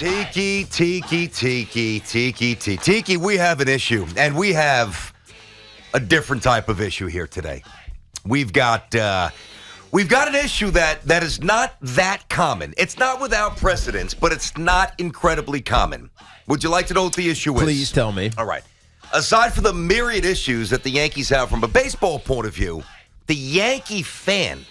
Tiki, we have an issue, and we have a different type of issue here today. We've got an issue that is not that common. It's not without precedence, but it's not incredibly common. Would you like to know what the issue is? Please tell me. All right. Aside from the myriad issues that the Yankees have from a baseball point of view, the Yankee fan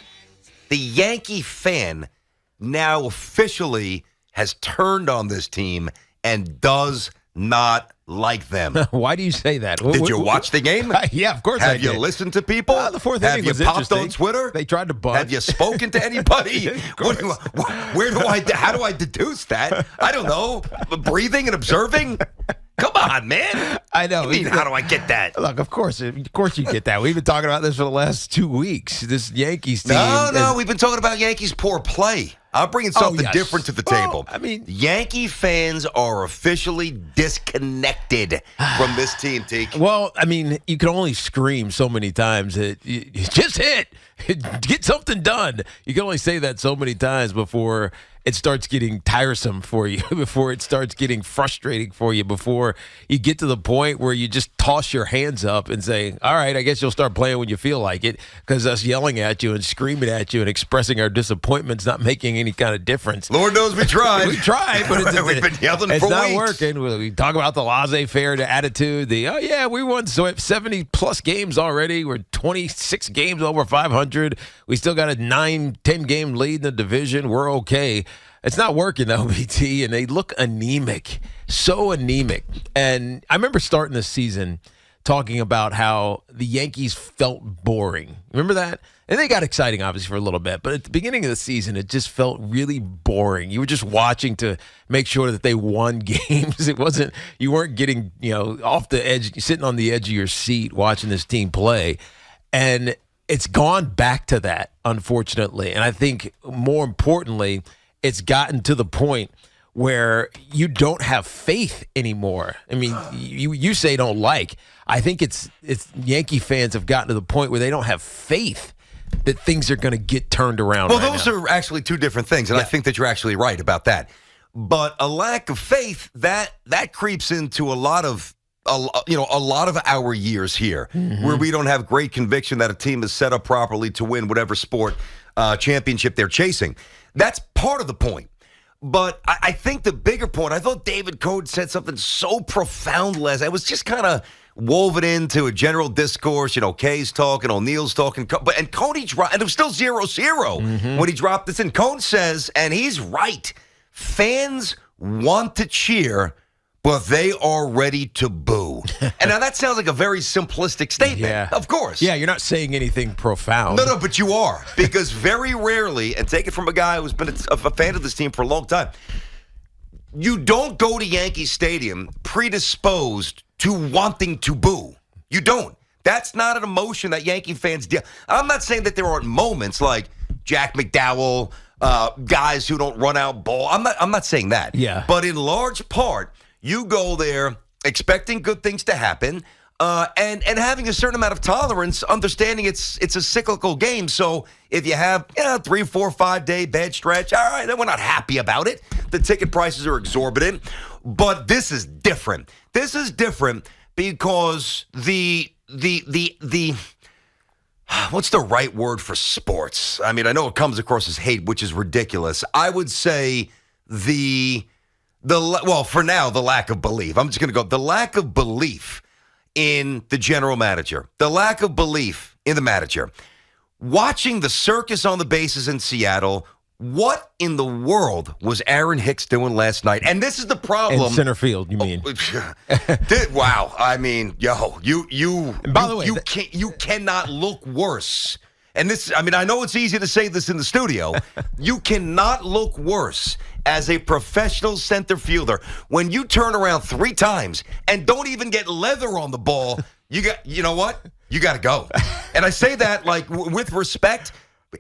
now officially has turned on this team and does not like them. Why do you say that? Did you watch the game? Yeah, of course I did. Have you listened to people? The fourth inning was Have you popped interesting. on Twitter? They tried to bunt. Have you spoken to anybody? How do I deduce that? I don't know. Breathing and observing? Come on, man. I know. What do you mean, how do I get that? Look, of course you get that. We've been talking about this for the last 2 weeks. This Yankees team. No, we've been talking about Yankees' poor play. I'm bringing something different to the table. I mean, Yankee fans are officially disconnected from this team, Tiki. Well, I mean, you can only scream so many times that you just hit. Get something done. You can only say that so many times before it starts getting tiresome for you, before it starts getting frustrating for you, before you get to the point where you just toss your hands up and say, all right, I guess you'll start playing when you feel like it, because us yelling at you and screaming at you and expressing our disappointment's not making any kind of difference. Lord knows we tried. We tried, but we've been yelling it's for not weeks. working. We talk about the laissez-faire, the attitude, we won 70-plus games already. We're 26 games over 500. We still got a 9-10 game lead in the division. We're okay. It's not working, though, BT, and they look anemic, so anemic. And I remember starting this season talking about how the Yankees felt boring. Remember that? And they got exciting, obviously, for a little bit. But at the beginning of the season, it just felt really boring. You were just watching to make sure that they won games. You weren't getting, off the edge, sitting on the edge of your seat watching this team play. And it's gone back to that, unfortunately. And I think more importantly, it's gotten to the point where you don't have faith anymore. I mean, you say don't like. I think it's Yankee fans have gotten to the point where they don't have faith that things are going to get turned around. Well, those are actually two different things, and I think that you're actually right about that. But a lack of faith that creeps into a lot of our years here, where we don't have great conviction that a team is set up properly to win whatever sport championship they're chasing. That's part of the point. But I think the bigger point, I thought David Cohn said something so profound last night. It was just kind of woven into a general discourse. Kay's talking, O'Neill's talking, and Coney dropped, and it was still 0-0 when he dropped this in. Cohn says, and he's right, fans want to cheer, but they are ready to boo. And now that sounds like a very simplistic statement. Yeah. Of course. Yeah, you're not saying anything profound. No, but you are. Because very rarely, and take it from a guy who's been a fan of this team for a long time, you don't go to Yankee Stadium predisposed to wanting to boo. You don't. That's not an emotion that Yankee fans deal. I'm not saying that there aren't moments like Jack McDowell, guys who don't run out ball. I'm not saying that. Yeah. But in large part, you go there expecting good things to happen, and having a certain amount of tolerance, understanding it's a cyclical game. So if you have 3, 4, 5 day bad stretch, all right, then we're not happy about it. The ticket prices are exorbitant, but this is different. This is different because the what's the right word for sports? I mean, I know it comes across as hate, which is ridiculous. I would say for now, the lack of belief. I'm just going to go. The lack of belief in the general manager. The lack of belief in the manager. Watching the circus on the bases in Seattle, what in the world was Aaron Hicks doing last night? And this is the problem. In center field, you mean? Wow. I mean, you by the way, you cannot look worse. And this, I mean, I know it's easy to say this in the studio. You cannot look worse as a professional center fielder when you turn around 3 times and don't even get leather on the ball. You know what? You got to go. And I say that with respect.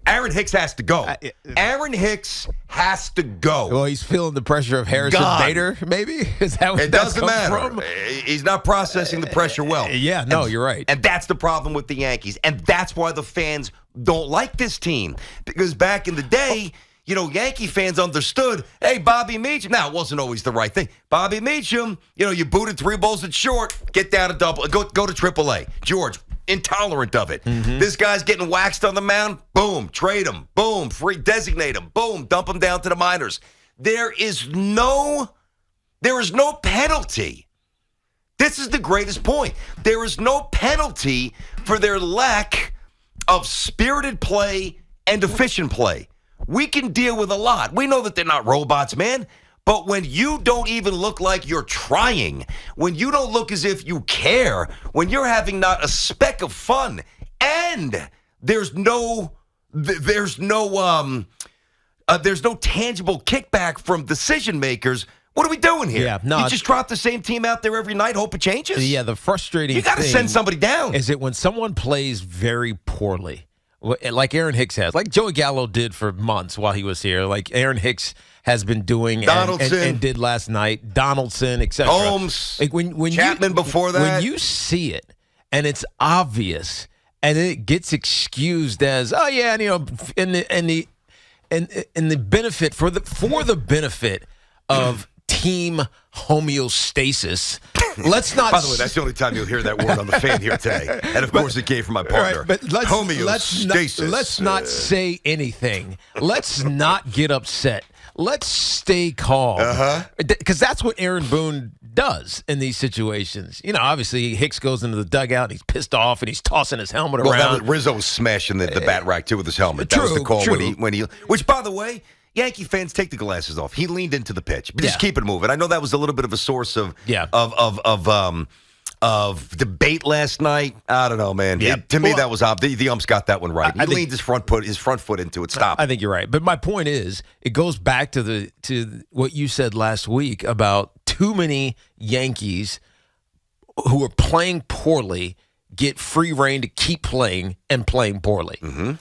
Aaron Hicks has to go. Aaron Hicks has to go. Well, he's feeling the pressure of Harrison Bader, maybe? Is that what it doesn't matter. From? He's not processing the pressure well. You're right. And that's the problem with the Yankees. And that's why the fans don't like this team. Because back in the day, Yankee fans understood, hey, Bobby Meacham. Now, it wasn't always the right thing. Bobby Meacham, you booted 3 balls at short, get down to double, go to AAA. George, intolerant of it. This guy's getting waxed on the mound. Boom, trade him. Boom, free, designate him. Boom, dump him down to the minors. There is no penalty. This is the greatest point. There is no penalty for their lack of spirited play and efficient play. We can deal with a lot. We know that they're not robots, man. But when you don't even look like you're trying, when you don't look as if you care, when you're having not a speck of fun, and there's no tangible kickback from decision makers, what are we doing here? Yeah, no, you just drop the same team out there every night, hope it changes? Yeah, the frustrating you got to send somebody down. Is it when someone plays very poorly, like Aaron Hicks has, like Joey Gallo did for months while he was here, like Aaron Hicks has been doing and did last night, Donaldson, etc. Holmes, like when Chapman before that. When you see it and it's obvious and it gets excused as, oh yeah, and the benefit for the benefit of team homeostasis. Let's not. By the way, that's the only time you'll hear that word on the fan here today. And of course, it came from my partner. Right, but homeostasis. Let's not say anything. Let's not get upset. Let's stay calm. Because that's what Aaron Boone does in these situations. Obviously, Hicks goes into the dugout and he's pissed off and he's tossing his helmet around. Rizzo was smashing the bat rack, too, with his helmet. That was the call when he. Which, by the way, Yankee fans, take the glasses off. He leaned into the pitch, but just keep it moving. I know that was a little bit of a source of debate last night. I don't know, man. Yeah. To me, that was the umps got that one right. He leaned his front foot into it. Stop. I think you're right, but my point is, it goes back to what you said last week about too many Yankees who are playing poorly get free reign to keep playing and playing poorly.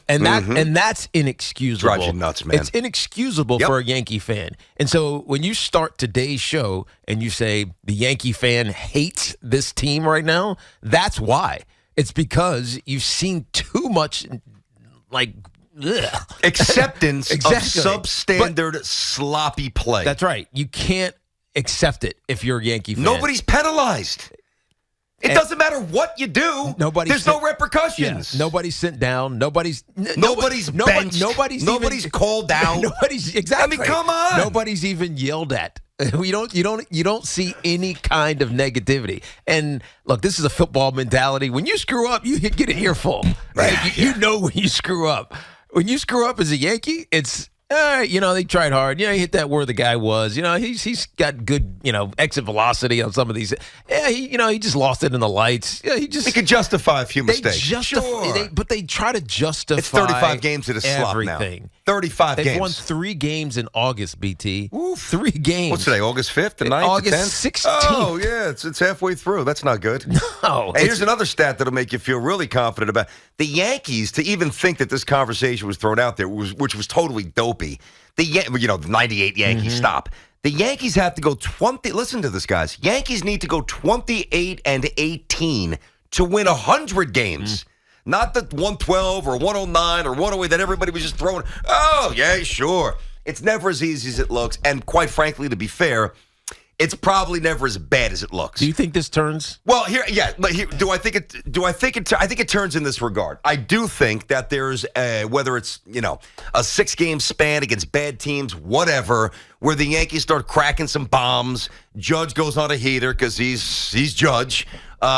And that's inexcusable. Drives you nuts, man. It's inexcusable for a Yankee fan. And so when you start today's show and you say the Yankee fan hates this team right now, that's why. It's because you've seen too much acceptance of substandard sloppy play. That's right. You can't accept it if you're a Yankee fan. Nobody's penalized. It doesn't matter what you do. There's no repercussions. Yeah, nobody's sent down. Nobody's benched. Nobody's called out. Exactly. I mean, come on. Nobody's even yelled at. You don't see any kind of negativity. And look, this is a football mentality. When you screw up, you get an earful. Right? You know when you screw up. When you screw up as a Yankee, it's they tried hard. He hit that where the guy was. He's got good, exit velocity on some of these. Yeah, he just lost it in the lights. Yeah, he could justify a few mistakes. But they try to justify. It's 35 games at a slop now. 35 games. They've won 3 games in August, BT. Oof. 3 games. What's today, August 5th, the 9th, August 10th? 16th. Oh, yeah, it's halfway through. That's not good. No. Hey, here's another stat that'll make you feel really confident about the Yankees. To even think that this conversation was thrown out there, which was totally dopey. The 98 Yankees stop. The Yankees have to go 20. Listen to this, guys. Yankees need to go 28-18 to win 100 games. Not the 112 or 109 or 108 that everybody was just throwing. Oh, yeah, sure. It's never as easy as it looks. And quite frankly, to be fair, it's probably never as bad as it looks. Do you think this turns? Well, do I think it turns in this regard? I do think that there's whether it's a 6-game span against bad teams, whatever, where the Yankees start cracking some bombs. Judge goes on a heater because he's Judge.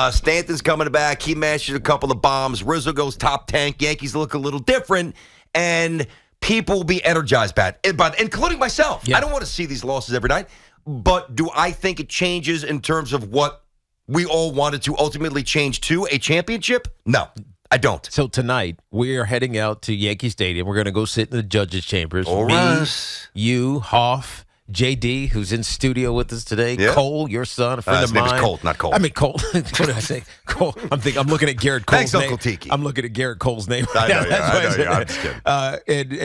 Stanton's coming back. He mashes a couple of bombs. Rizzo goes top tank. Yankees look a little different, and people will be energized by it, including myself. Yeah. I don't want to see these losses every night. But do I think it changes in terms of what we all wanted to ultimately change to a championship? No, I don't. So tonight, we are heading out to Yankee Stadium. We're going to go sit in the judges' chambers. All right. You, Hoff, JD, who's in studio with us today, Cole, your son, a friend of mine. His name is Colt, not Cole. I mean, Cole. What did I say? Cole. I'm looking at Garrett Cole's name. Thanks, Uncle Tiki. I'm looking at Garrett Cole's name. I know, I'm just kidding.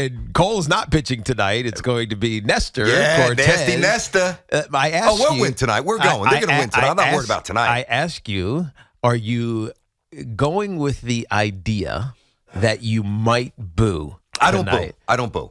And Cole's not pitching tonight. It's going to be Nestor Cortez. Nasty Nesta. We'll win tonight. We're going. They're going to win tonight. I'm not worried about tonight. I ask you, are you going with the idea that you might boo tonight? I don't boo.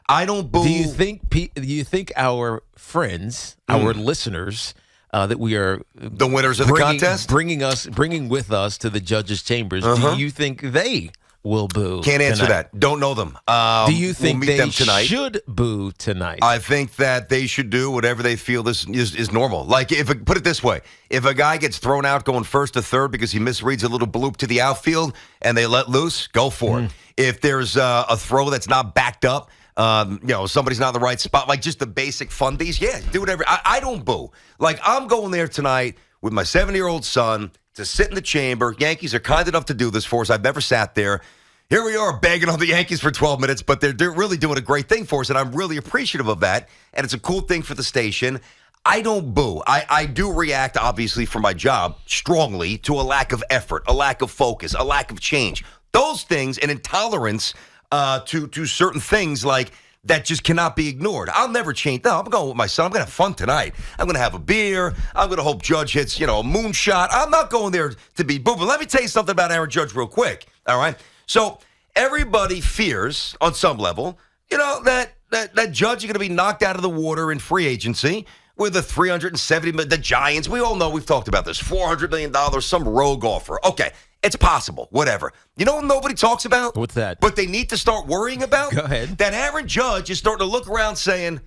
I don't boo. Do you think our friends, our listeners, that we are the winners of the contest, bringing with us to the judges' chambers, do you think they will boo? Can't answer tonight? that. Don't know them. Do you think we'll meet they them tonight. should boo tonight? I think that they should do whatever they feel this is normal. Like, put it this way. If a guy gets thrown out going first to third because he misreads a little bloop to the outfield and they let loose, go for it. If there's a throw that's not backed up, somebody's not in the right spot, like just the basic fundies, yeah, do whatever. I don't boo. Like, I'm going there tonight with my 7-year-old son to sit in the chamber. Yankees are kind enough to do this for us. I've never sat there. Here we are begging on the Yankees for 12 minutes, but they're really doing a great thing for us, and I'm really appreciative of that, and it's a cool thing for the station. I don't boo. I do react, obviously, for my job, strongly to a lack of effort, a lack of focus, a lack of change. Those things, and intolerance to certain things like that just cannot be ignored. I'll never change. No, I'm going with my son. I'm going to have fun tonight. I'm going to have a beer. I'm going to hope Judge hits, a moonshot. I'm not going there to be boo. But let me tell you something about Aaron Judge real quick, all right? So everybody fears, on some level, that Judge is going to be knocked out of the water in free agency with the $370 million. The Giants, we all know, we've talked about this, $400 million, some rogue offer. Okay, it's possible, whatever. You know what nobody talks about? What's that? But they need to start worrying about? Go ahead. That Aaron Judge is starting to look around saying,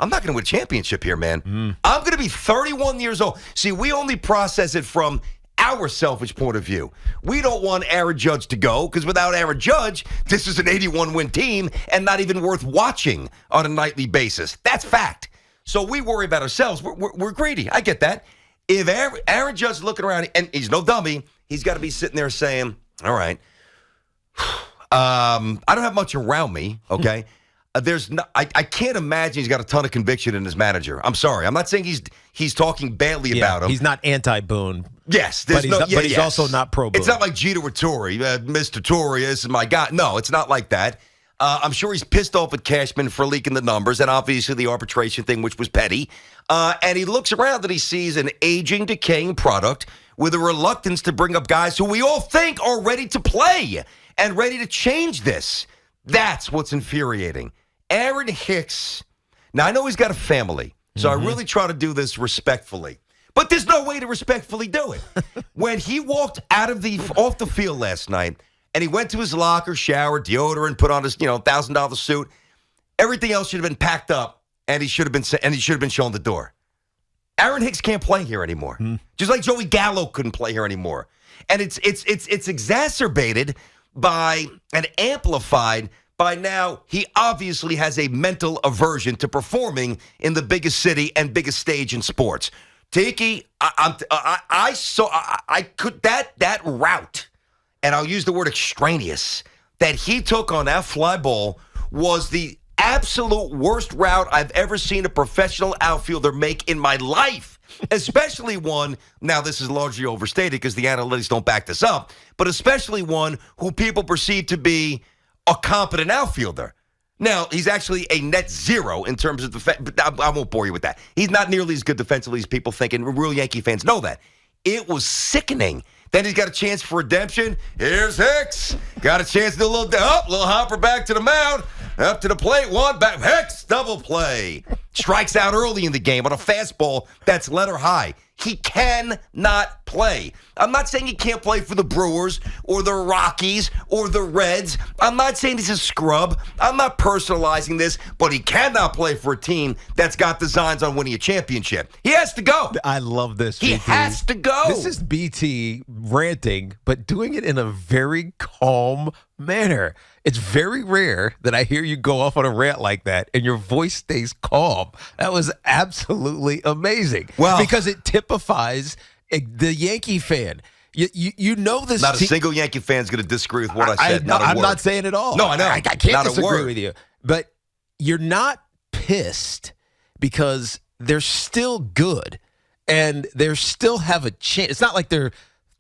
I'm not going to win a championship here, man. I'm going to be 31 years old. See, we only process it from our selfish point of view. We don't want Aaron Judge to go because without Aaron Judge, this is an 81-win team and not even worth watching on a nightly basis. That's fact. So we worry about ourselves. We're greedy. I get that. If Aaron Judge is looking around, and he's no dummy, he's got to be sitting there saying, all right, I don't have much around me, okay? I can't imagine he's got a ton of conviction in his manager. I'm sorry. I'm not saying he's talking badly about him. He's not anti-Boone. Yes. But he's also not pro-Boone. It's not like Jeter with Torrey. Mr. Torrey, this is my guy. No, it's not like that. I'm sure he's pissed off at Cashman for leaking the numbers and obviously the arbitration thing, which was petty. And he looks around and he sees an aging, decaying product with a reluctance to bring up guys who we all think are ready to play and ready to change this. That's what's infuriating. Aaron Hicks, now I know he's got a family, so I really try to do this respectfully. But there's no way to respectfully do it. When he walked off the field last night, and he went to his locker, showered, deodorant, put on his $1,000 suit. Everything else should have been packed up, and he should have been shown the door. Aaron Hicks can't play here anymore, just like Joey Gallo couldn't play here anymore. And it's exacerbated by and amplified by now. He obviously has a mental aversion to performing in the biggest city and biggest stage in sports. Tiki, I could that route. And I'll use the word extraneous, that he took on that fly ball was the absolute worst route I've ever seen a professional outfielder make in my life, especially one, now this is largely overstated because the analytics don't back this up, but especially one who people perceive to be a competent outfielder. Now, he's actually a net zero in terms of defense, but I won't bore you with that. He's not nearly as good defensively as people think, and real Yankee fans know that. It was sickening. Then he's got a chance for redemption. Here's Hicks. Got a chance to do a little hopper back to the mound. Up to the plate. One back. Hicks, double play. Strikes out early in the game on a fastball that's letter high. He cannot play. I'm not saying he can't play for the Brewers or the Rockies or the Reds. I'm not saying he's a scrub. I'm not personalizing this, but he cannot play for a team that's got designs on winning a championship. He has to go. I love this. He BT. has to go. This is BT ranting, but doing it in a very calm manner. It's very rare that I hear you go off on a rant like that and your voice stays calm. That was absolutely amazing. Well, because it typifies the Yankee fan. You know this. Not a single Yankee fan is going to disagree with what I said. I'm not saying it all. No, I know. I can't not disagree with you. But you're not pissed because they're still good and they still have a chance. It's not like they're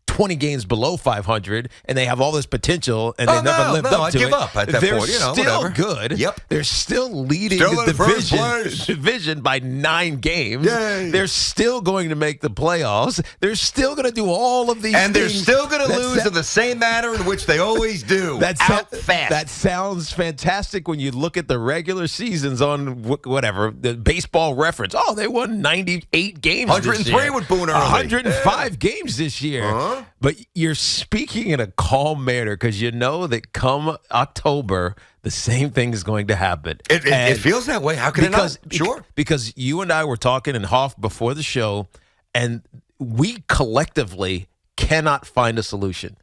20 games below 500, and they have all this potential, and they never lived up to I'd give it. up at that They're point. still Whatever. good. Yep. They're still leading Still the in first place. division by 9 games. Yay. They're still going to make the playoffs. They're still going to do all of these And they're things. still going to lose in the same manner in which they always do. Out fast. That sounds fantastic when you look at the regular seasons on whatever, the baseball reference. Oh, they won 98 games 103 this year. with Boone early. 105 games this year. Uh-huh. But you're speaking in a calm manner because you know that come October, the same thing is going to happen. It feels that way. How can it not? Sure. Because you and I were talking in Hoff before the show, and we collectively cannot find a solution.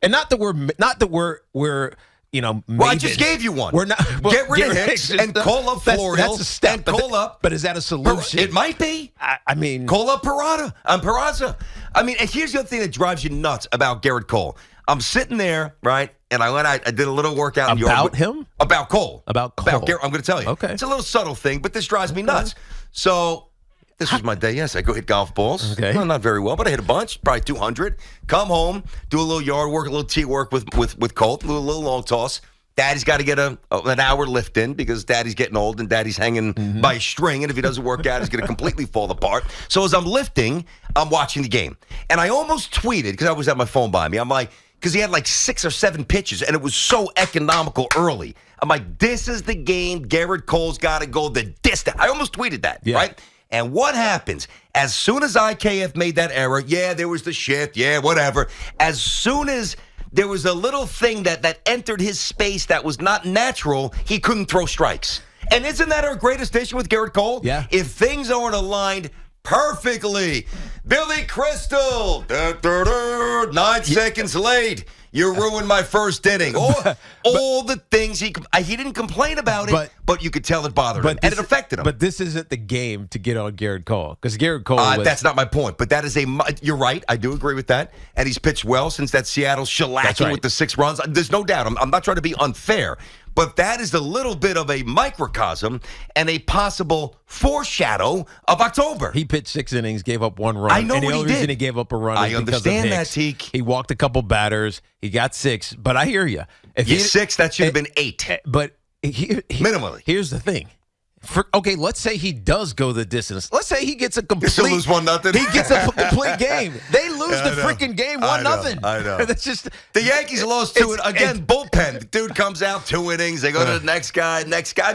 And not that we're Well, I just gave you one. We're not. Well, get rid of Hicks and call up Florial. That's a step. And call up. But is that a solution? It might be. I mean, call up Peraza. I mean, and here's the other thing that drives you nuts about Garrett Cole. I'm sitting there, right, and I did a little workout in about him. About Cole. About Cole. About Garrett. I'm going to tell you. Okay. It's a little subtle thing, but this drives me nuts. So. This was my day. Yes, I go hit golf balls. Okay. Well, not very well, but I hit a bunch, probably 200. Come home, do a little yard work, a little tee work with Colt, a little long toss. Daddy's got to get an hour lift in because Daddy's getting old and Daddy's hanging by a string, and if he doesn't work out, he's going to completely fall apart. So as I'm lifting, I'm watching the game, and I almost tweeted because I always have my phone by me. I'm like, because he had like 6 or 7 pitches, and it was so economical early. I'm like, this is the game. Garrett Cole's got to go the distance. I almost tweeted that, right? And what happens? As soon as IKF made that error, there was the shift, whatever. As soon as there was a little thing that entered his space that was not natural, he couldn't throw strikes. And isn't that our greatest issue with Garrett Cole? Yeah. If things aren't aligned perfectly. Billy Crystal, 9 seconds late. You ruined my first inning. All the things he didn't complain about it, but you could tell it bothered him, and it affected him. But this isn't the game to get on Garrett Cole because Garrett Cole. That's not my point. But that is you're right. I do agree with that, and he's pitched well since that Seattle shellacking with the 6 runs. There's no doubt. I'm not trying to be unfair. But that is a little bit of a microcosm and a possible foreshadow of October. He pitched 6 innings, gave up 1 run. I know and the what he only did. reason he gave up a run I is because understand of that, Hicks. Tiki. He walked a couple batters. He got 6. But I hear you. If 6, that should have been 8. But minimally. Here's the thing. Let's say he does go the distance. Let's say he gets a complete. Still lose 1-0. He gets a complete game. They lose the freaking game 1-0. I know. That's just the Yankees lost 2 again. Bullpen. The dude comes out 2 innings. They go to the next guy. I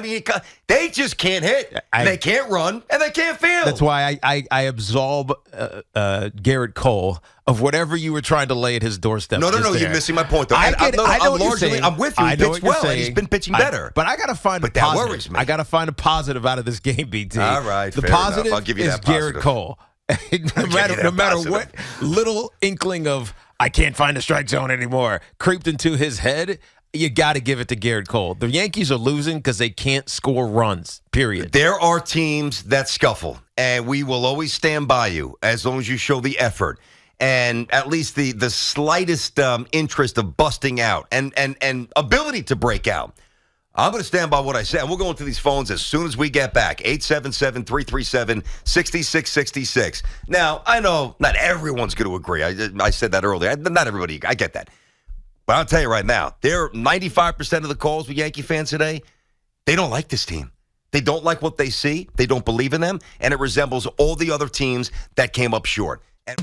mean, they just can't hit. They can't run, and they can't field. That's why I absolve Garrett Cole of whatever you were trying to lay at his doorstep. No, you're missing my point, though. I know what you're saying. I'm with you. He pitched well, and he's been pitching better. But I got to find a positive. That worries me. I got to find a positive out of this game, BT. All right, the fair positive enough. I'll give you is that positive. Garrett Cole. no matter what little inkling of I can't find the strike zone anymore creeped into his head, you got to give it to Garrett Cole. The Yankees are losing because they can't score runs, period. There are teams that scuffle, and we will always stand by you as long as you show the effort and at least the slightest interest of busting out and ability to break out. I'm going to stand by what I said, and we'll go into these phones as soon as we get back. 877-337-6666. Now, I know not everyone's going to agree. I said that earlier. Not everybody. I get that. But I'll tell you right now, 95% of the calls with Yankee fans today, they don't like this team. They don't like what they see. They don't believe in them, and it resembles all the other teams that came up short. And